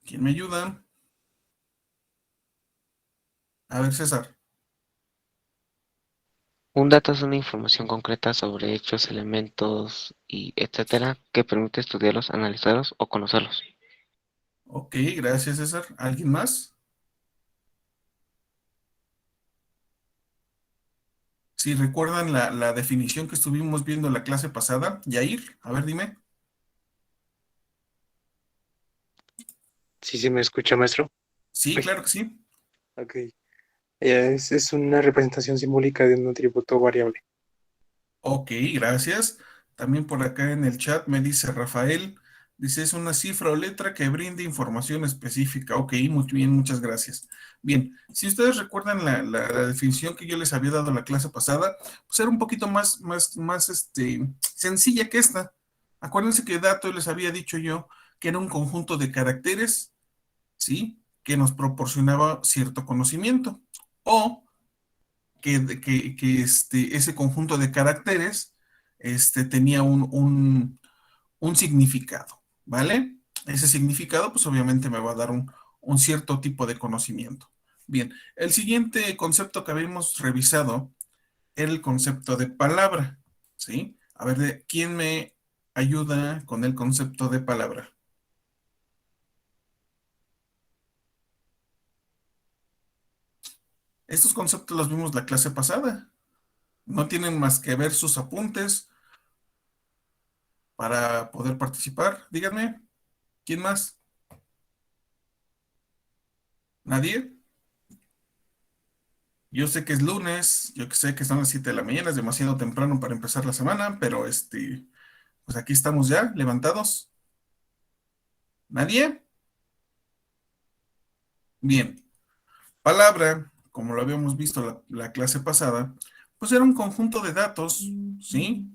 ¿Quién me ayuda? A ver, César. Un dato es una información concreta sobre hechos, elementos y etcétera que permite estudiarlos, analizarlos o conocerlos. Ok, gracias, César. ¿Alguien más? Si recuerdan la definición que estuvimos viendo en la clase pasada, Yair, a ver, dime. Sí, sí, me escucha, maestro. Sí, Uy, claro que sí. ok. Es una representación simbólica de un atributo variable. Ok, gracias. También por acá en el chat me dice Rafael, dice es una cifra o letra que brinde información específica. Ok, muy bien, muchas gracias. Bien, si ustedes recuerdan la definición que yo les había dado la clase pasada, pues era un poquito más sencilla que esta. Acuérdense que dato les había dicho yo que era un conjunto de caracteres, ¿sí? Que nos proporcionaba cierto conocimiento. O que ese conjunto de caracteres tenía un significado, ¿vale? Ese significado, pues obviamente me va a dar un cierto tipo de conocimiento. Bien, el siguiente concepto que habíamos revisado era el concepto de palabra, ¿sí? A ver, ¿quién me ayuda con el concepto de palabra? Estos conceptos los vimos la clase pasada. No tienen más que ver sus apuntes para poder participar. Díganme. ¿Quién más? ¿Nadie? Yo sé que es lunes, yo que sé que son las 7 de la mañana, es demasiado temprano para empezar la semana, pero pues aquí estamos ya, levantados. ¿Nadie? Bien. Palabra, como lo habíamos visto la clase pasada, pues era un conjunto de datos, ¿sí?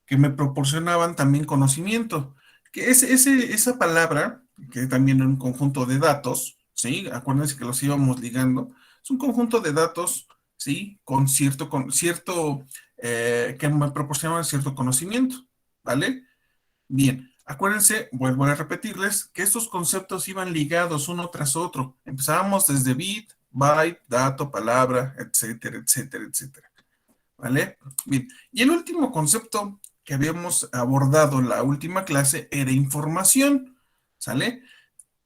Que me proporcionaban también conocimiento. Que esa palabra, que también era un conjunto de datos, ¿sí? Acuérdense que los íbamos ligando. Es un conjunto de datos, ¿sí? Con cierto, que me proporcionaban cierto conocimiento, ¿vale? Bien, acuérdense, vuelvo a repetirles, que estos conceptos iban ligados uno tras otro. Empezábamos desde bit, byte, dato, palabra, etcétera, etcétera, etcétera. ¿Vale? Bien, y el último concepto que habíamos abordado en la última clase era información, ¿sale?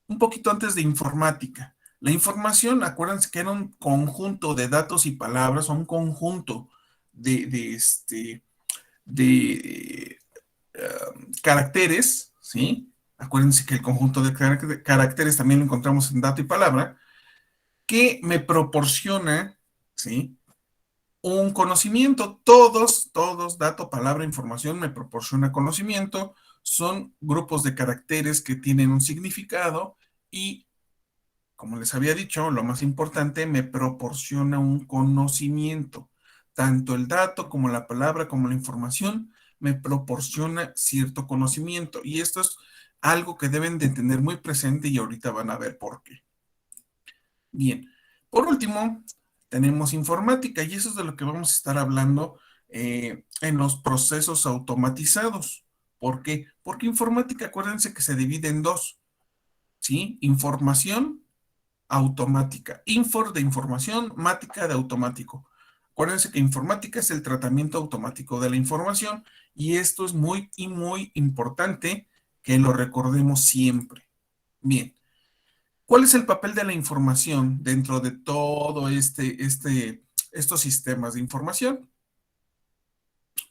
Un poquito antes de informática. La información, acuérdense que era un conjunto de datos y palabras, o un conjunto de, de, este, de caracteres, ¿sí? Acuérdense que el conjunto de caracteres también lo encontramos en dato y palabra, que me proporciona, ¿sí? Un conocimiento. Todos, dato, palabra, información, me proporciona conocimiento. Son grupos de caracteres que tienen un significado y, como les había dicho, lo más importante, me proporciona un conocimiento. Tanto el dato como la palabra como la información me proporciona cierto conocimiento. Y esto es algo que deben de tener muy presente y ahorita van a ver por qué. Bien, por último, tenemos informática y eso es de lo que vamos a estar hablando en los procesos automatizados. ¿Por qué? Porque informática, acuérdense que se divide en dos, ¿sí? Información automática. Infor de información, mática de automático. Acuérdense que informática es el tratamiento automático de la información y esto es muy y muy importante que lo recordemos siempre. Bien. ¿Cuál es el papel de la información dentro de todo estos sistemas de información?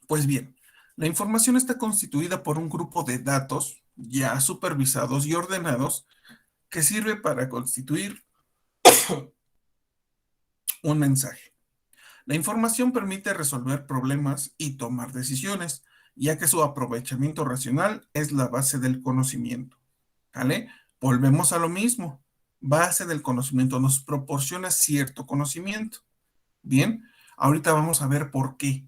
Pues bien, la información está constituida por un grupo de datos ya supervisados y ordenados que sirve para constituir un mensaje. La información permite resolver problemas y tomar decisiones, ya que su aprovechamiento racional es la base del conocimiento. ¿Vale? Volvemos a lo mismo. Base del conocimiento nos proporciona cierto conocimiento. Bien, ahorita vamos a ver por qué.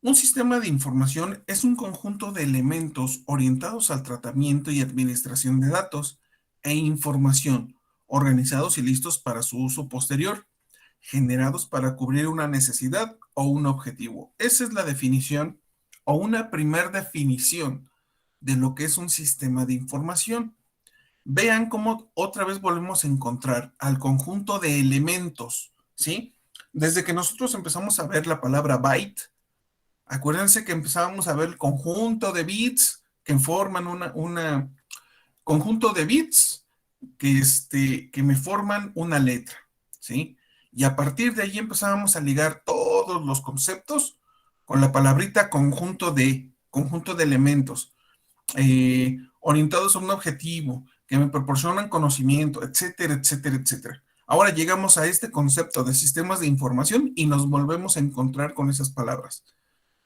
Un sistema de información es un conjunto de elementos orientados al tratamiento y administración de datos e información, organizados y listos para su uso posterior, generados para cubrir una necesidad o un objetivo. Esa es la definición o una primer definición de lo que es un sistema de información. Vean cómo otra vez volvemos a encontrar al conjunto de elementos, ¿sí? Desde que nosotros empezamos a ver la palabra byte, acuérdense que empezábamos a ver el conjunto de bits que forman una conjunto de bits que me forman una letra, ¿sí? Y a partir de ahí empezábamos a ligar todos los conceptos con la palabrita conjunto de elementos, orientados a un objetivo, que me proporcionan conocimiento, etcétera, etcétera, etcétera. Ahora llegamos a este concepto de sistemas de información y nos volvemos a encontrar con esas palabras.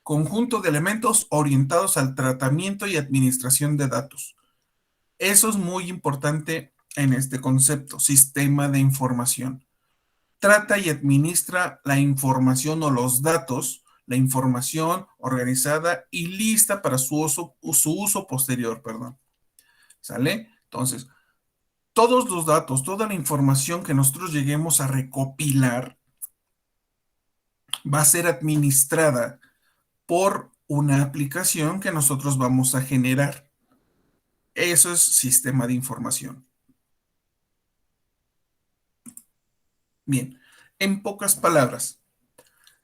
Conjunto de elementos orientados al tratamiento y administración de datos. Eso es muy importante en este concepto, sistema de información. Trata y administra la información o los datos, la información organizada y lista para su uso posterior, perdón. ¿Sale? Entonces, todos los datos, toda la información que nosotros lleguemos a recopilar va a ser administrada por una aplicación que nosotros vamos a generar. Eso es sistema de información. Bien, en pocas palabras,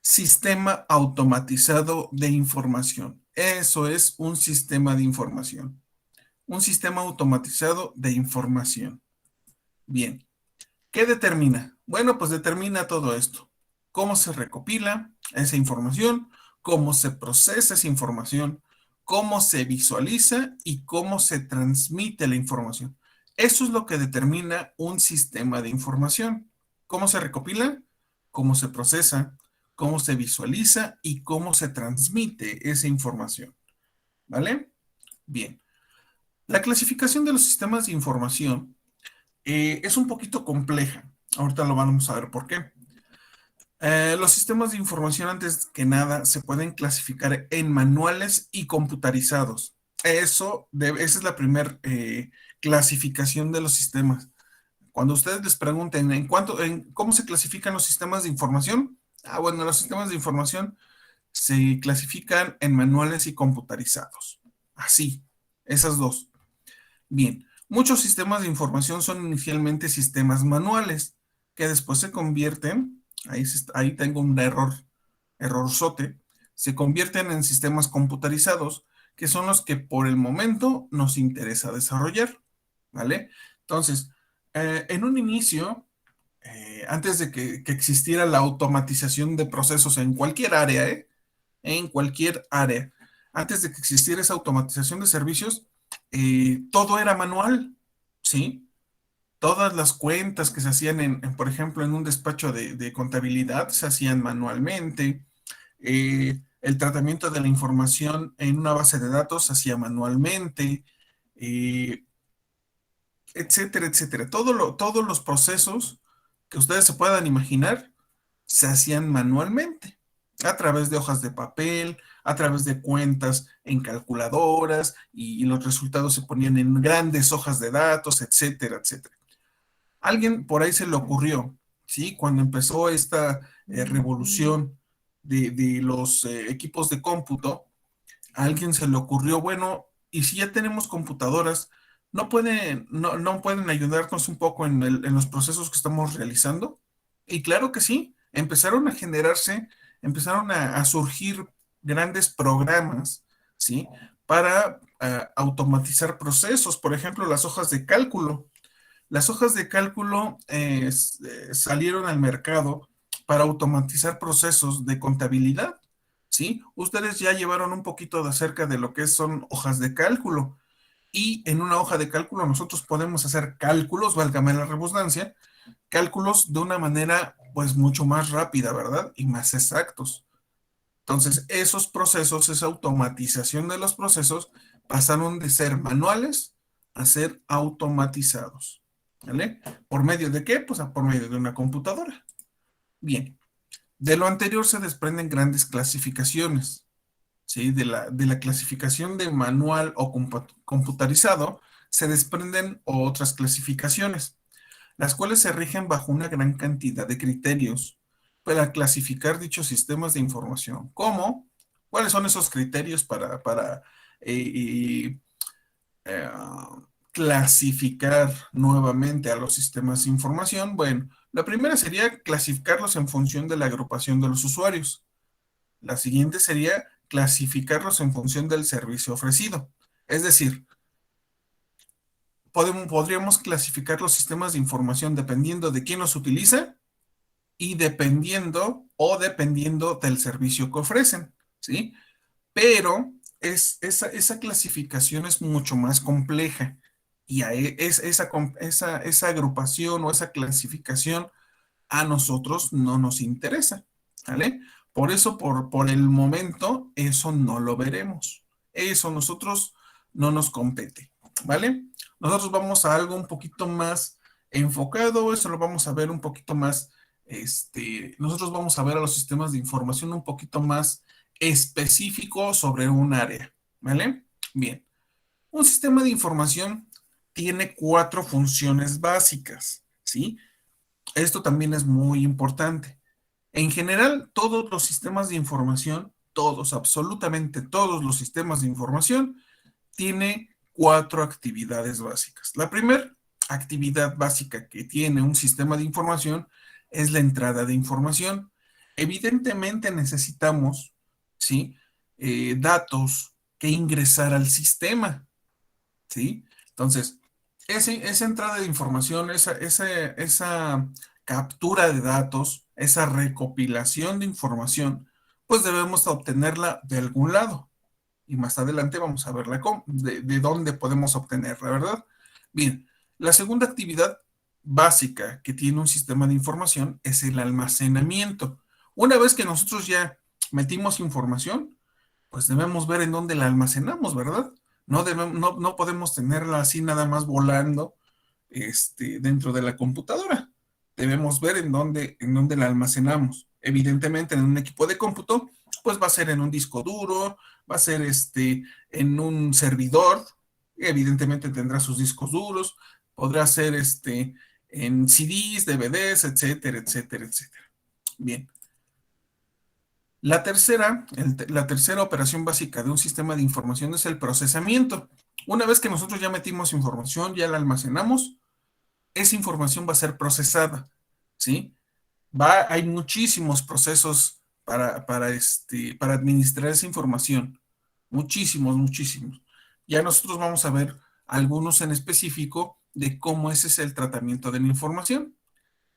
sistema automatizado de información. Eso es un sistema de información. Un sistema automatizado de información. Bien, ¿qué determina? Bueno, pues determina todo esto. Cómo se recopila esa información, cómo se procesa esa información, cómo se visualiza y cómo se transmite la información. Eso es lo que determina un sistema de información. ¿Cómo se recopila? ¿Cómo se procesa? ¿Cómo se visualiza? Y cómo se transmite esa información. ¿Vale? Bien. La clasificación de los sistemas de información es un poquito compleja. Ahorita lo vamos a ver por qué. Los sistemas de información, antes que nada, se pueden clasificar en manuales y computarizados. Esa es la primera clasificación de los sistemas. Cuando ustedes les pregunten cómo se clasifican los sistemas de información, bueno, los sistemas de información se clasifican en manuales y computarizados. Así, esas dos. Bien, muchos sistemas de información son inicialmente sistemas manuales que después se convierten, ahí tengo un errorzote, se convierten en sistemas computarizados, que son los que por el momento nos interesa desarrollar, ¿vale? Entonces, en un inicio, antes de que existiera la automatización de procesos en cualquier área, en cualquier área, antes de que existiera esa automatización de servicios, todo era manual, ¿sí? Todas las cuentas que se hacían, por ejemplo, en un despacho de contabilidad se hacían manualmente. El tratamiento de la información en una base de datos se hacía manualmente, eh, etcétera, etcétera. Todos los procesos que ustedes se puedan imaginar se hacían manualmente, a través de hojas de papel, a través de cuentas en calculadoras, y los resultados se ponían en grandes hojas de datos, etcétera, etcétera. Alguien por ahí se le ocurrió, ¿sí? Cuando empezó esta revolución de los equipos de cómputo, a alguien se le ocurrió, bueno, y si ya tenemos computadoras, ¿no pueden ayudarnos un poco en los procesos que estamos realizando? Y claro que sí, empezaron a surgir grandes programas, ¿sí? Para automatizar procesos, por ejemplo, las hojas de cálculo. Las hojas de cálculo salieron al mercado para automatizar procesos de contabilidad, ¿sí? Ustedes ya llevaron un poquito de acerca de lo que son hojas de cálculo. Y en una hoja de cálculo nosotros podemos hacer cálculos, válgame la redundancia, cálculos de una manera pues mucho más rápida, ¿verdad? Y más exactos. Entonces, esos procesos, esa automatización de los procesos pasaron de ser manuales a ser automatizados. ¿Vale? ¿Por medio de qué? Pues por medio de una computadora. Bien, de lo anterior se desprenden grandes clasificaciones, ¿sí? De la clasificación de manual o computarizado se desprenden otras clasificaciones, las cuales se rigen bajo una gran cantidad de criterios para clasificar dichos sistemas de información. ¿Cómo? ¿Cuáles son esos criterios para eh, clasificar nuevamente a los sistemas de información? Bueno, la primera sería clasificarlos en función de la agrupación de los usuarios. La siguiente sería clasificarlos en función del servicio ofrecido. Es decir, podríamos clasificar los sistemas de información dependiendo de quién los utiliza y dependiendo del servicio que ofrecen, ¿sí? Pero esa clasificación es mucho más compleja y esa agrupación o esa clasificación a nosotros no nos interesa, ¿vale? Por eso, por el momento, eso no lo veremos. Eso a nosotros no nos compete, ¿vale? Nosotros vamos a algo un poquito más enfocado, eso lo vamos a ver un poquito más, nosotros vamos a ver a los sistemas de información un poquito más específico sobre un área, ¿vale? Bien, un sistema de información tiene 4 funciones básicas, ¿sí? Esto también es muy importante. En general, todos los sistemas de información, todos, absolutamente todos los sistemas de información, tiene 4 actividades básicas. La primera actividad básica que tiene un sistema de información es la entrada de información. Evidentemente necesitamos, ¿sí? Datos que ingresar al sistema, ¿sí? Entonces, esa entrada de información, esa captura de datos, esa recopilación de información, pues debemos obtenerla de algún lado. Y más adelante vamos a ver de dónde podemos obtenerla, ¿verdad? Bien, la segunda actividad básica que tiene un sistema de información es el almacenamiento. Una vez que nosotros ya metimos información, pues debemos ver en dónde la almacenamos, ¿verdad? No podemos tenerla así nada más volando dentro de la computadora. Debemos ver en dónde la almacenamos. Evidentemente, en un equipo de cómputo, pues va a ser en un disco duro, va a ser en un servidor, evidentemente tendrá sus discos duros, podrá ser en CDs, DVDs, etcétera, etcétera, etcétera. Bien. La tercera operación básica de un sistema de información es el procesamiento. Una vez que nosotros ya metimos información, ya la almacenamos, esa información va a ser procesada, ¿sí? Hay muchísimos procesos para administrar esa información. Muchísimos, muchísimos. Ya nosotros vamos a ver algunos en específico de cómo ese es el tratamiento de la información.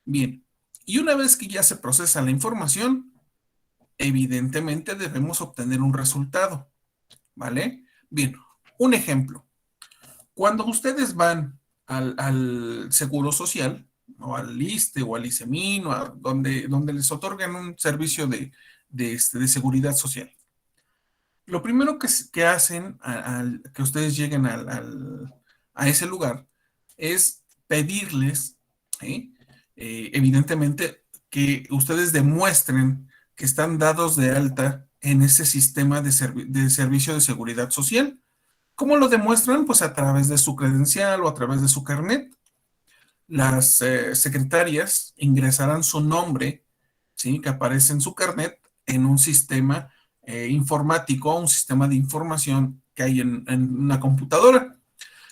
Bien, y una vez que ya se procesa la información, evidentemente debemos obtener un resultado, ¿vale? Bien, un ejemplo. Cuando ustedes van al Seguro Social, o al ISSSTE, o al ISEMIN, o a donde les otorgan un servicio de seguridad social, lo primero que hacen que ustedes lleguen a ese lugar es pedirles, ¿sí? Evidentemente, que ustedes demuestren que están dados de alta en ese sistema de servicio de seguridad social. ¿Cómo lo demuestran? Pues a través de su credencial o a través de su carnet. Las secretarias ingresarán su nombre, ¿sí? Que aparece en su carnet en un sistema informático, un sistema de información que hay en una computadora.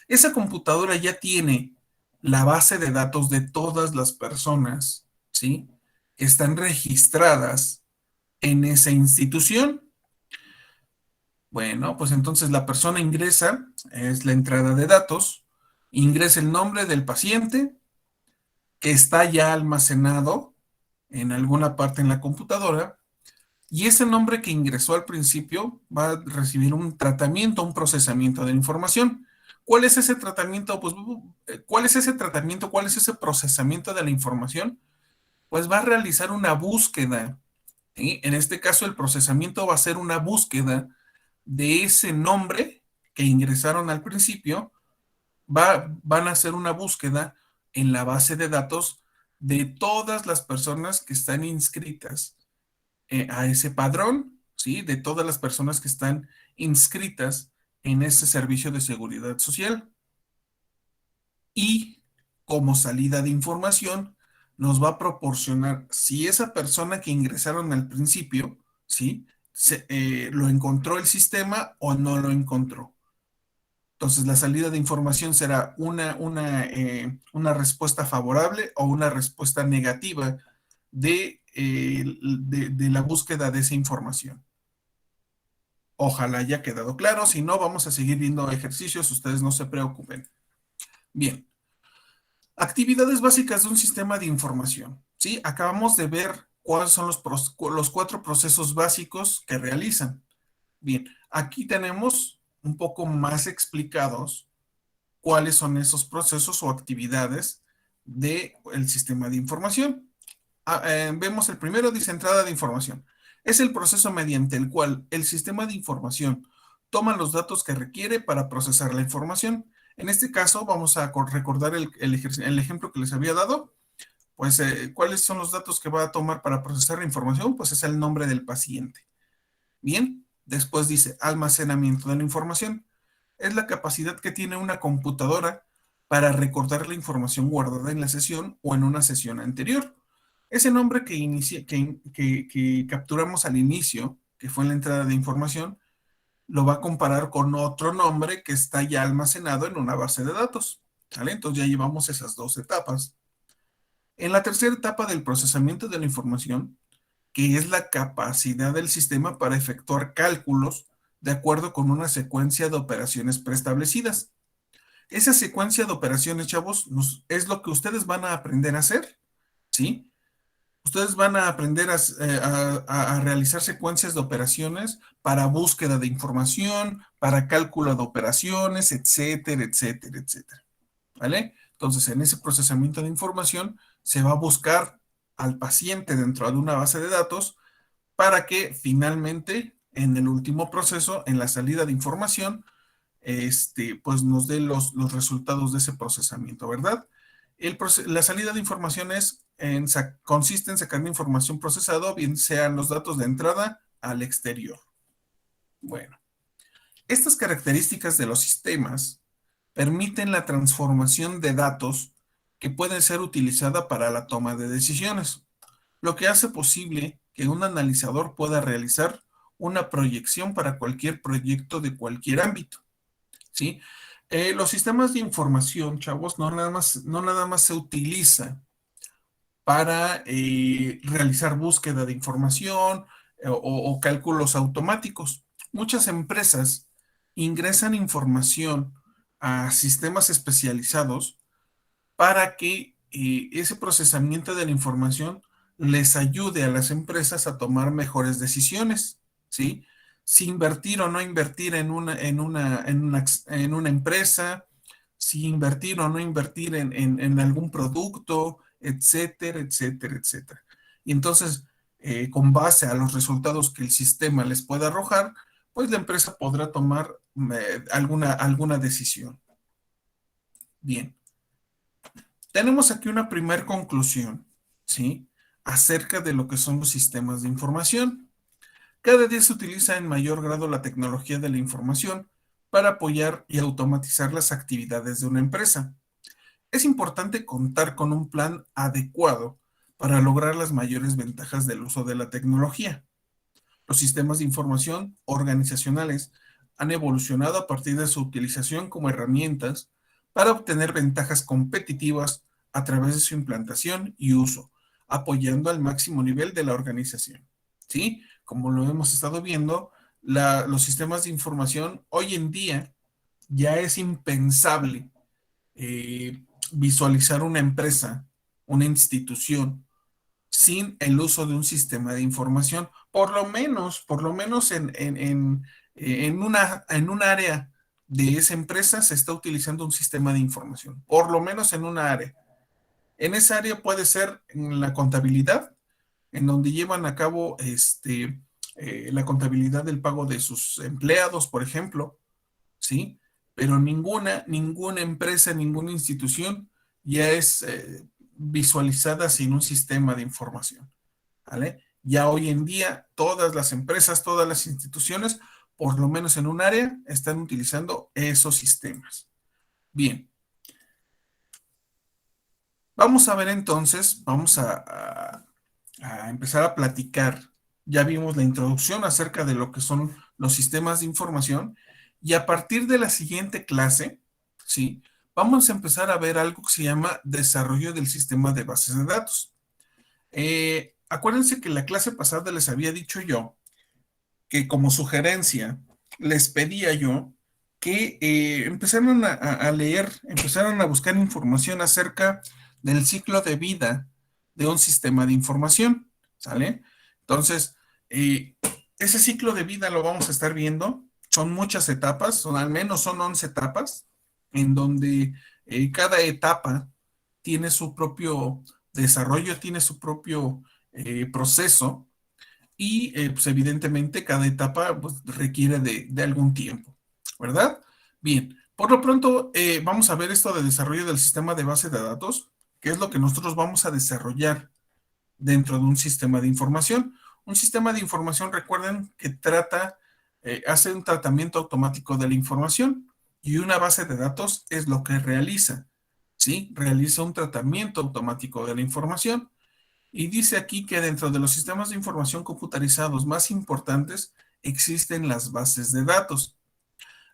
Esa computadora ya tiene la base de datos de todas las personas, ¿sí? Que están registradas en esa institución. Bueno, pues entonces la persona ingresa, es la entrada de datos, ingresa el nombre del paciente que está ya almacenado en alguna parte en la computadora, y ese nombre que ingresó al principio va a recibir un tratamiento, un procesamiento de la información. ¿Cuál es ese tratamiento? Pues, ¿cuál es ese tratamiento? ¿Cuál es ese procesamiento de la información? Pues va a realizar una búsqueda, ¿sí? En este caso, el procesamiento va a ser una búsqueda de ese nombre que ingresaron al principio. Van a hacer una búsqueda en la base de datos de todas las personas que están inscritas a ese padrón, ¿sí? De todas las personas que están inscritas en ese servicio de seguridad social. Y como salida de información, nos va a proporcionar si esa persona que ingresaron al principio, ¿sí? Lo encontró el sistema o no lo encontró. Entonces, la salida de información será una respuesta favorable o una respuesta negativa de la búsqueda de esa información. Ojalá haya quedado claro. Si no, vamos a seguir viendo ejercicios. Ustedes no se preocupen. Bien. Actividades básicas de un sistema de información. ¿Sí? Acabamos de ver cuáles son los 4 procesos básicos que realizan. Bien, aquí tenemos un poco más explicados cuáles son esos procesos o actividades del sistema de información. Vemos el primero, dice entrada de información. Es el proceso mediante el cual el sistema de información toma los datos que requiere para procesar la información. En este caso, vamos a recordar el ejemplo que les había dado. Pues, ¿cuáles son los datos que va a tomar para procesar la información? Pues es el nombre del paciente. Bien, después dice almacenamiento de la información. Es la capacidad que tiene una computadora para recordar la información guardada en la sesión o en una sesión anterior. Ese nombre que capturamos al inicio, que fue en la entrada de información, lo va a comparar con otro nombre que está ya almacenado en una base de datos. ¿Vale? Entonces ya llevamos esas 2 etapas. En la tercera etapa del procesamiento de la información, que es la capacidad del sistema para efectuar cálculos de acuerdo con una secuencia de operaciones preestablecidas. Esa secuencia de operaciones, chavos, es lo que ustedes van a aprender a hacer, ¿sí? Ustedes van a aprender a realizar secuencias de operaciones para búsqueda de información, para cálculo de operaciones, etcétera, etcétera, etcétera. ¿Vale? Entonces, en ese procesamiento de información se va a buscar al paciente dentro de una base de datos para que finalmente, en el último proceso, en la salida de información, pues nos dé los resultados de ese procesamiento, ¿verdad? La salida de información consiste en sacar la información procesada, bien sean los datos de entrada al exterior. Bueno, estas características de los sistemas permiten la transformación de datos que pueden ser utilizada para la toma de decisiones, lo que hace posible que un analizador pueda realizar una proyección para cualquier proyecto de cualquier ámbito, ¿sí? Los sistemas de información, chavos, no nada más se utiliza para realizar búsqueda de información o cálculos automáticos. Muchas empresas ingresan información a sistemas especializados para que ese procesamiento de la información les ayude a las empresas a tomar mejores decisiones, ¿sí? Si invertir o no invertir en una empresa, si invertir o no invertir en algún producto, etcétera, etcétera, etcétera. Y entonces, con base a los resultados que el sistema les pueda arrojar, pues la empresa podrá tomar alguna decisión. Bien. Tenemos aquí una primera conclusión, ¿sí? Acerca de lo que son los sistemas de información. Cada día se utiliza en mayor grado la tecnología de la información para apoyar y automatizar las actividades de una empresa. Es importante contar con un plan adecuado para lograr las mayores ventajas del uso de la tecnología. Los sistemas de información organizacionales han evolucionado a partir de su utilización como herramientas para obtener ventajas competitivas a través de su implantación y uso, apoyando al máximo nivel de la organización. ¿Sí? Como lo hemos estado viendo, los sistemas de información hoy en día ya es impensable visualizar una empresa, una institución, sin el uso de un sistema de información, por lo menos en un área de esa empresa se está utilizando un sistema de información, por lo menos en una área. En esa área puede ser en la contabilidad, en donde llevan a cabo la contabilidad del pago de sus empleados, por ejemplo, ¿sí? Pero ninguna empresa, ninguna institución ya es visualizada sin un sistema de información, ¿vale? Ya hoy en día todas las empresas, todas las instituciones, por lo menos en un área, están utilizando esos sistemas. Bien. Vamos a ver entonces, vamos a empezar a platicar. Ya vimos la introducción acerca de lo que son los sistemas de información Y a partir de la siguiente clase, ¿sí? Vamos a empezar a ver algo que se llama desarrollo del sistema de bases de datos. Acuérdense que en la clase pasada les había dicho yo que como sugerencia les pedía yo que empezaran a leer, empezaran a buscar información acerca del ciclo de vida de un sistema de información, ¿sale? Entonces, ese ciclo de vida lo vamos a estar viendo. Son muchas etapas, son al menos son 11 etapas, en donde cada etapa tiene su propio desarrollo, tiene su propio proceso y pues evidentemente cada etapa pues, requiere de algún tiempo, ¿verdad? Bien, por lo pronto vamos a ver esto de desarrollo del sistema de base de datos, que es lo que nosotros vamos a desarrollar dentro de un sistema de información. Un sistema de información, recuerden que hace un tratamiento automático de la información y una base de datos es lo que realiza, ¿sí? Realiza un tratamiento automático de la información. Y dice aquí que dentro de los sistemas de información computarizados más importantes existen las bases de datos.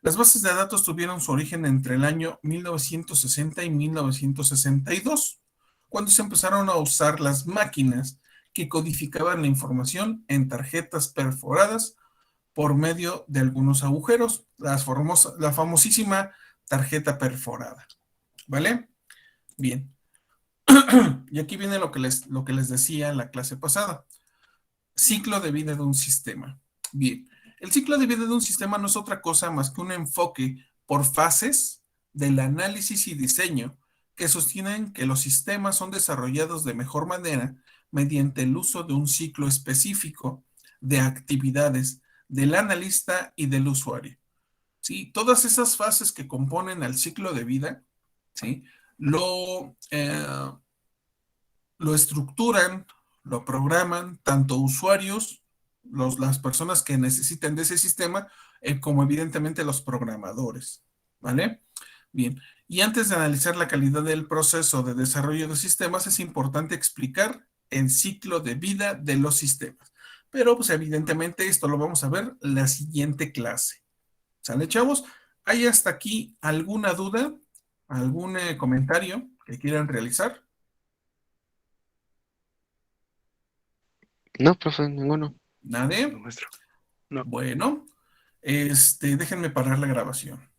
Las bases de datos tuvieron su origen entre el año 1960 y 1962, cuando se empezaron a usar las máquinas que codificaban la información en tarjetas perforadas por medio de algunos agujeros, la famosísima tarjeta perforada. ¿Vale? Bien. Y aquí viene lo que les decía en la clase pasada. Ciclo de vida de un sistema. Bien, el ciclo de vida de un sistema no es otra cosa más que un enfoque por fases del análisis y diseño que sostienen que los sistemas son desarrollados de mejor manera mediante el uso de un ciclo específico de actividades del analista y del usuario. ¿Sí? Todas esas fases que componen al ciclo de vida, ¿sí? Lo estructuran, lo programan tanto usuarios, las personas que necesitan de ese sistema, como evidentemente los programadores, ¿vale? Bien, y antes de analizar la calidad del proceso de desarrollo de sistemas, es importante explicar el ciclo de vida de los sistemas. Pero, pues evidentemente esto lo vamos a ver en la siguiente clase. ¿Sale, chavos? ¿Hay hasta aquí alguna duda, algún comentario que quieran realizar? No, profe, ninguno. ¿Nadie? No, maestro. No. Bueno, déjenme parar la grabación.